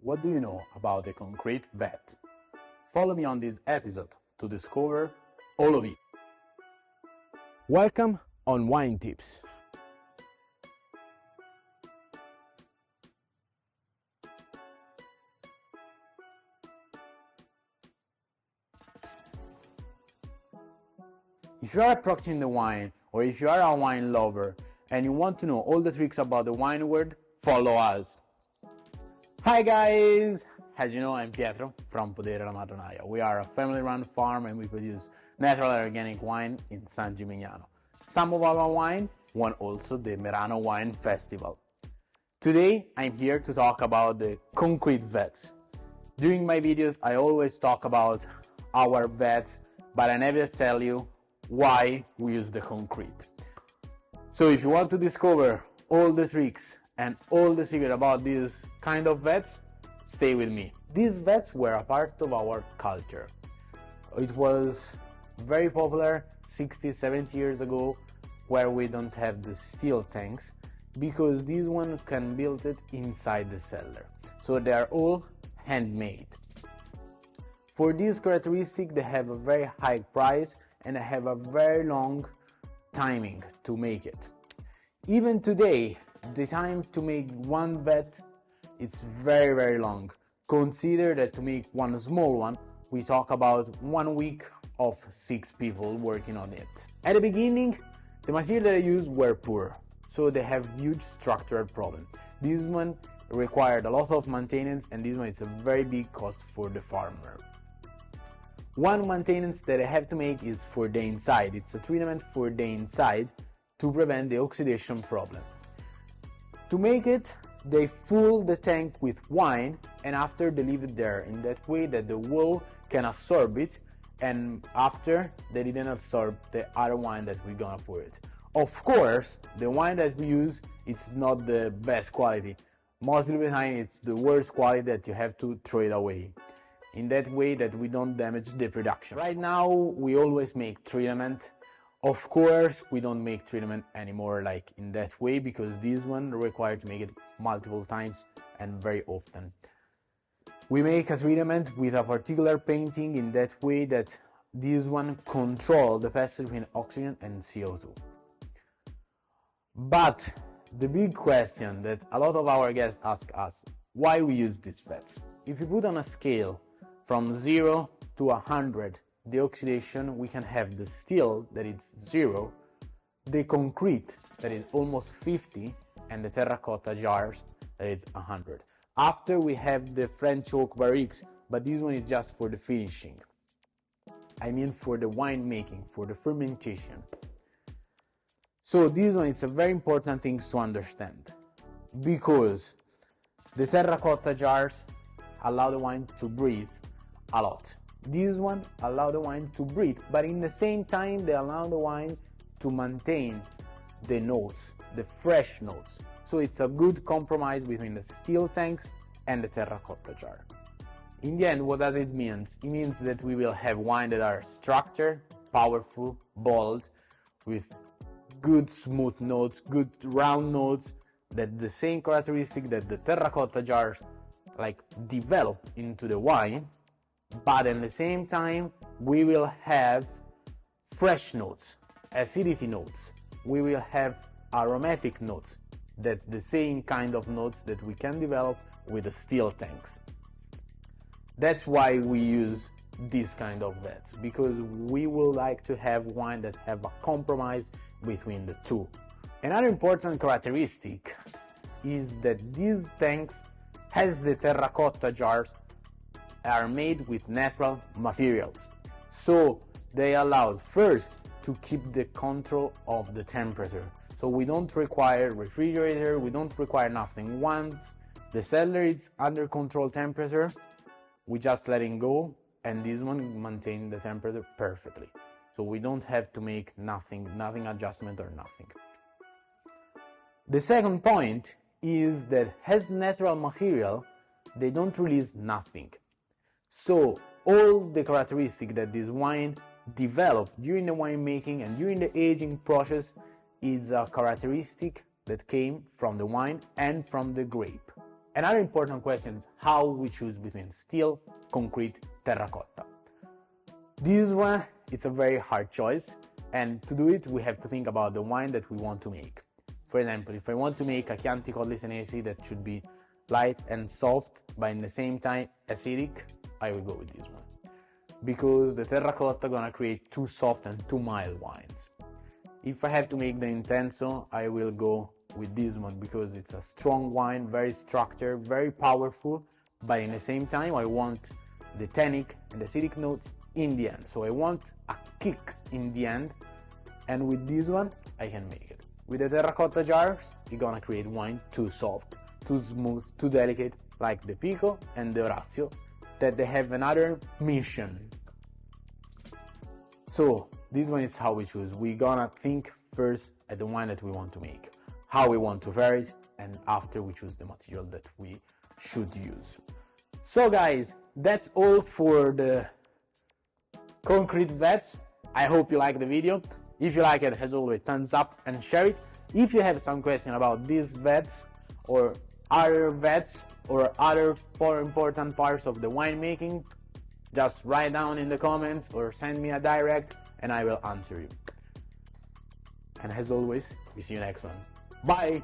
What do you know about the concrete vat? Follow me on this episode to discover all of it. Welcome on Wine Tips. If you are approaching the wine, or if you are a wine lover and you want to know all the tricks about the wine world, follow us. Hi guys! As you know, I'm Pietro from Marronaia. We are a family-run farm and we produce natural organic wine in San Gimignano. Some of our wine won also the Marronaia Wine Festival. Today, I'm here to talk about the concrete vats. During my videos, I always talk about our vats, but I never tell you why we use the concrete. So if you want to discover all the tricks and all the secret about these kind of vats, stay with me. These vats were a part of our culture. It was very popular 60, 70 years ago, where we don't have the steel tanks, because this one can build it inside the cellar. So they are all handmade. For this characteristic, they have a very high price and I have a very long timing to make it. Even today, the time to make one vat, it's very long. Consider that to make one small one, we talk about 1 week of 6 people working on it. At the beginning, the material that I used were poor, so they have huge structural problem. This one required a lot of maintenance, and this one is a very big cost for the farmer. One maintenance that I have to make is for the inside. It's a treatment for the inside to prevent the oxidation problem. To make it, they fill the tank with wine and after they leave it there in that way that the wall can absorb it, and after they didn't absorb the other wine that we're gonna pour it. Of course, the wine that we use, it's not the best quality. Most of the time it's the worst quality that you have to throw it away. In that way that we don't damage the production. Right now we always make treatment. Of course we don't make treatment anymore like in that way, because this one required to make it multiple times and very often. We make a treatment with a particular painting in that way that this one control the passage between oxygen and CO2. But the big question that a lot of our guests ask us, why we use these vats? If you put on a scale from 0 to 100 the oxidation, we can have the steel that is 0, the concrete that is almost 50, and the terracotta jars that is 100. After we have the French oak barriques, but this one is just for the finishing. I mean for the wine making, for the fermentation. So this one is a very important thing to understand, because the terracotta jars allow the wine to breathe a lot. This one allow the wine to breathe, but in the same time they allow the wine to maintain the notes, the fresh notes. So it's a good compromise between the steel tanks and the terracotta jar. In the end, what does it mean? It means that we will have wine that are structured, powerful, bold, with good smooth notes, good round notes, that the same characteristic that the terracotta jars develop into the wine. But at the same time, we will have fresh notes, acidity notes, we will have aromatic notes. That's the same kind of notes that we can develop with the steel tanks. That's why we use this kind of vats, because we would like to have wine that have a compromise between the two. Another important characteristic is that these tanks, as the terracotta jars, are made with natural materials. So they allow first to keep the control of the temperature. So we don't require refrigerator, we don't require nothing. Once the cellar is under control temperature, we just let it go, and this one maintains the temperature perfectly. So we don't have to make nothing adjustment or nothing. The second point is that as natural material, they don't release nothing. So all the characteristics that this wine developed during the winemaking and during the aging process is a characteristic that came from the wine and from the grape. Another important question is how we choose between steel, concrete, terracotta. This one, it's a very hard choice, and to do it we have to think about the wine that we want to make. For example, if I want to make a Chianti Colli Senesi that should be light and soft, but in the same time acidic, I will go with this one. Because the terracotta gonna create too soft and too mild wines. If I have to make the Intenso, I will go with this one because it's a strong wine, very structured, very powerful, but in the same time I want the tannic and acidic notes in the end. So I want a kick in the end, and with this one I can make it. With the terracotta jars, you're gonna create wine too soft, too smooth, too delicate, like the Pico and the Orazio, that they have another mission. So this one is how we choose. We're gonna think first at the wine that we want to make, how we want to vary it, and after we choose the material that we should use. So guys, that's all for the concrete vats. I hope you like the video. If you like it, as always, thumbs up and share it. If you have some question about these vats or other vats or other more important parts of the winemaking, just write down in the comments or send me a direct and I will answer you. And as always, we see you next one. Bye!